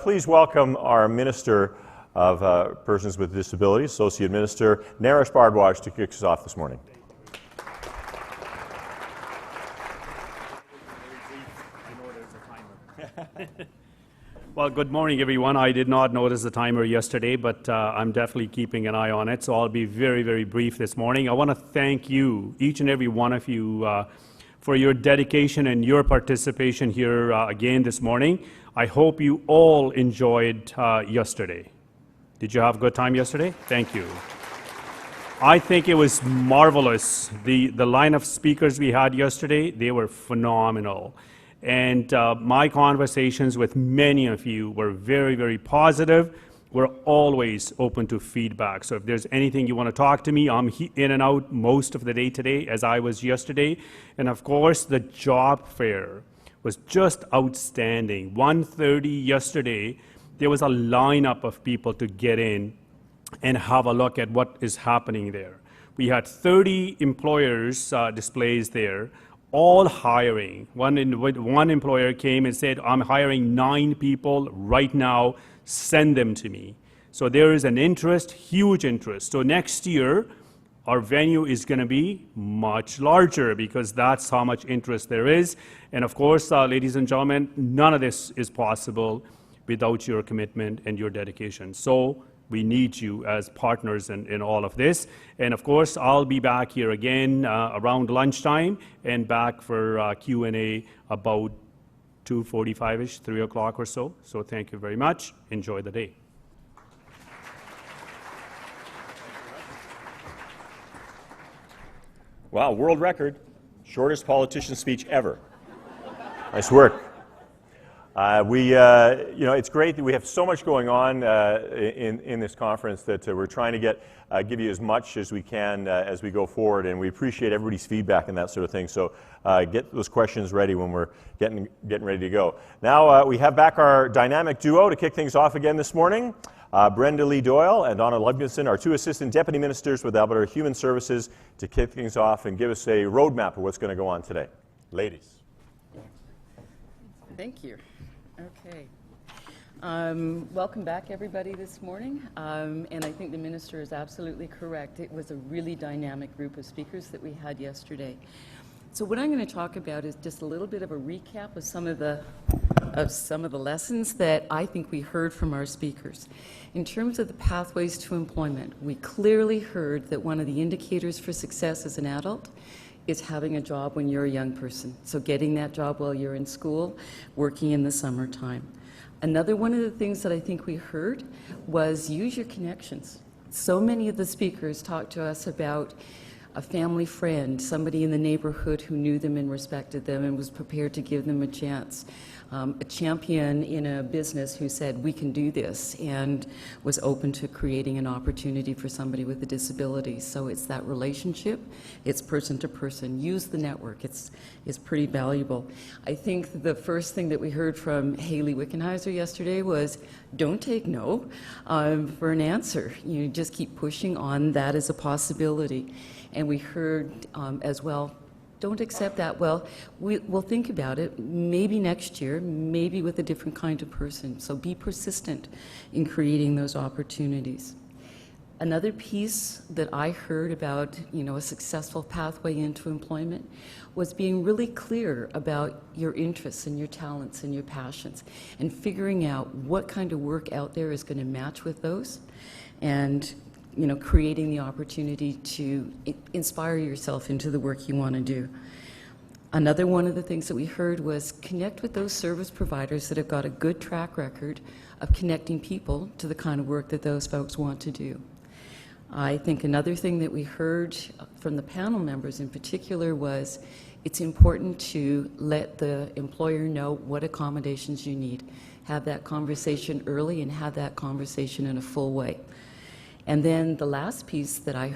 Please welcome our Minister of Persons with Disabilities, Associate Minister Naresh Bhardwaj, to kick us off this morning. Well, good morning, everyone. I did not notice the timer yesterday, but I'm definitely keeping an eye on it, so I'll be very, very brief this morning. I want to thank you, each and every one of you, for your dedication and your participation here again this morning. I hope you all enjoyed yesterday. Did you have a good time yesterday? Thank you. I think it was marvelous. The line of speakers we had yesterday, they were phenomenal. And my conversations with many of you were very, very positive. We're always open to feedback. So if there's anything you want to talk to me, I'm in and out most of the day today, as I was yesterday. And of course, the job fair was just outstanding. 1:30 yesterday, there was a lineup of people to get in and have a look at what is happening there. We had 30 employers displays there, all hiring. One employer came and said, I'm hiring 9 people right now, send them to me. So there is an interest, huge interest. So next year, our venue is going to be much larger because that's how much interest there is. And of course, ladies and gentlemen, none of this is possible without your commitment and your dedication. So we need you as partners in all of this. And of course, I'll be back here again around lunchtime and back for Q&A about 2:45-ish, 3 o'clock or so. So thank you very much. Enjoy the day. Wow, world record. Shortest politician speech ever. Nice work. It's great that we have so much going on in this conference that we're trying to give you as much as we can as we go forward, and we appreciate everybody's feedback and that sort of thing. So get those questions ready when we're getting ready to go. Now we have back our dynamic duo to kick things off again this morning. Brenda Lee Doyle and Donna, Ludvigsen, our 2 assistant deputy ministers with Alberta Human Services, to kick things off and give us a roadmap of what's going to go on today. Ladies. Thank you. Okay. Welcome back, everybody, this morning. And I think the minister is absolutely correct. It was a really dynamic group of speakers that we had yesterday. So what I'm going to talk about is just a little bit of a recap of some of the lessons that I think we heard from our speakers. In terms of the pathways to employment, we clearly heard that one of the indicators for success as an adult is having a job when you're a young person. So getting that job while you're in school, working in the summertime. Another one of the things that I think we heard was use your connections. So many of the speakers talked to us about a family friend, somebody in the neighborhood who knew them and respected them and was prepared to give them a chance. A champion in a business who said, we can do this, and was open to creating an opportunity for somebody with a disability. So it's that relationship, it's person to person. Use the network, it's pretty valuable. I think the first thing that we heard from Haley Wickenheiser yesterday was, don't take no for an answer. You just keep pushing on that as a possibility. And we heard as well, don't accept that. Well, we'll think about it, maybe next year, maybe with a different kind of person. So be persistent in creating those opportunities. Another piece that I heard about, a successful pathway into employment was being really clear about your interests and your talents and your passions and figuring out what kind of work out there is going to match with those, and creating the opportunity to inspire yourself into the work you want to do. Another one of the things that we heard was connect with those service providers that have got a good track record of connecting people to the kind of work that those folks want to do. I think another thing that we heard from the panel members in particular was it's important to let the employer know what accommodations you need. Have that conversation early and have that conversation in a full way. And then the last piece that I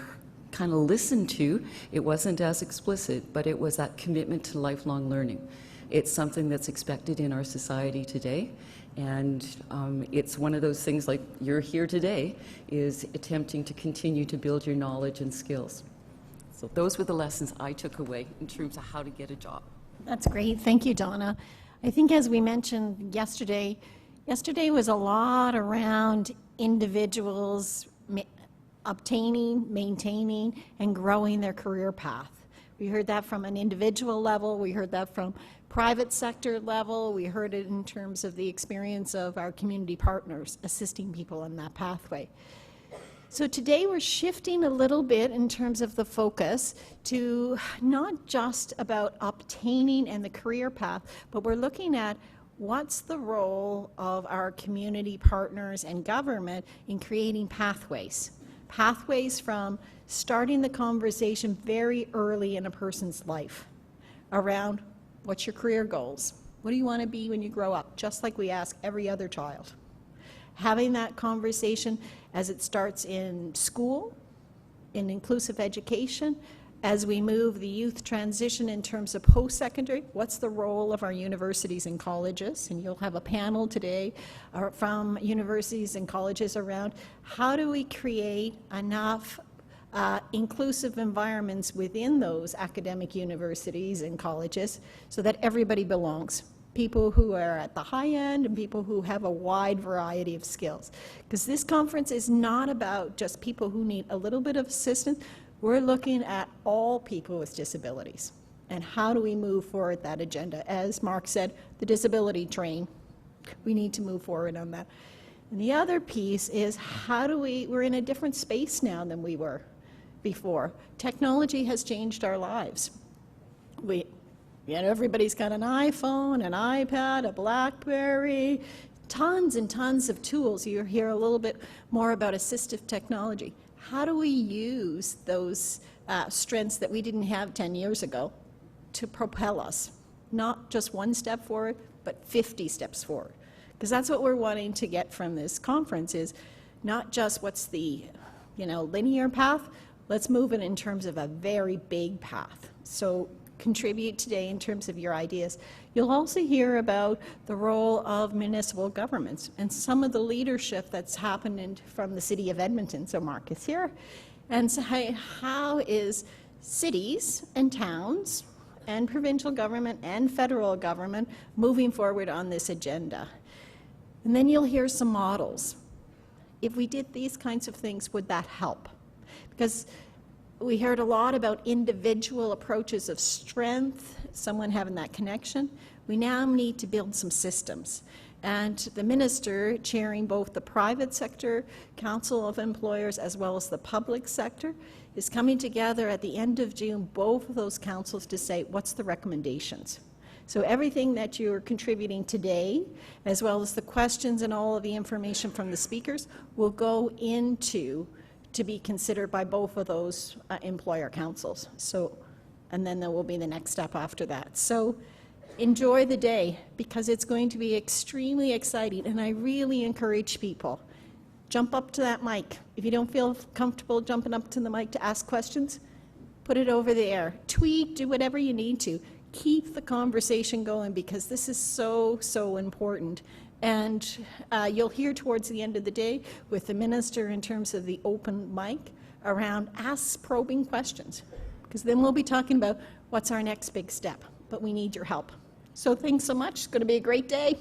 kind of listened to, it wasn't as explicit, but it was that commitment to lifelong learning. It's something that's expected in our society today, and it's one of those things, like you're here today, is attempting to continue to build your knowledge and skills. So those were the lessons I took away in terms of how to get a job. That's great. Thank you, Donna. I think as we mentioned yesterday was a lot around individuals obtaining, maintaining, and growing their career path. We heard that from an individual level, we heard that from private sector level, we heard it in terms of the experience of our community partners assisting people in that pathway. So today we're shifting a little bit in terms of the focus to not just about obtaining and the career path, but we're looking at what's the role of our community partners and government in creating pathways. Pathways from starting the conversation very early in a person's life around what's your career goals? What do you want to be when you grow up? Just like we ask every other child. Having that conversation as it starts in school, in inclusive education, as we move the youth transition in terms of post-secondary, what's the role of our universities and colleges? And you'll have a panel today from universities and colleges around how do we create enough inclusive environments within those academic universities and colleges so that everybody belongs. People who are at the high end and people who have a wide variety of skills. Because this conference is not about just people who need a little bit of assistance. We're looking at all people with disabilities. And how do we move forward that agenda? As Mark said, the disability train. We need to move forward on that. And the other piece is how do we're in a different space now than we were before. Technology has changed our lives. Everybody's got an iPhone, an iPad, a BlackBerry, tons and tons of tools. You hear a little bit more about assistive technology. How do we use those strengths that we didn't have 10 years ago to propel us? Not just one step forward, but 50 steps forward. Because that's what we're wanting to get from this conference is not just what's the linear path, let's move it in terms of a very big path. So contribute today in terms of your ideas. You'll also hear about the role of municipal governments and some of the leadership that's happened from the City of Edmonton. So Mark is here. And so how is cities and towns and provincial government and federal government moving forward on this agenda? And then you'll hear some models. If we did these kinds of things, would that help? Because we heard a lot about individual approaches of strength, someone having that connection. We now need to build some systems. And the minister, chairing both the private sector council of employers as well as the public sector, is coming together at the end of June, both of those councils, to say, what's the recommendations? So everything that you're contributing today, as well as the questions and all of the information from the speakers, will go into to be considered by both of those employer councils. So, and then there will be the next step after that. So enjoy the day because it's going to be extremely exciting, and I really encourage people, jump up to that mic. If you don't feel comfortable jumping up to the mic to ask questions, put it over there. Tweet, do whatever you need to. Keep the conversation going because this is so, so important. And you'll hear towards the end of the day with the minister in terms of the open mic around ask probing questions, because then we'll be talking about what's our next big step, but we need your help. So thanks so much. It's going to be a great day.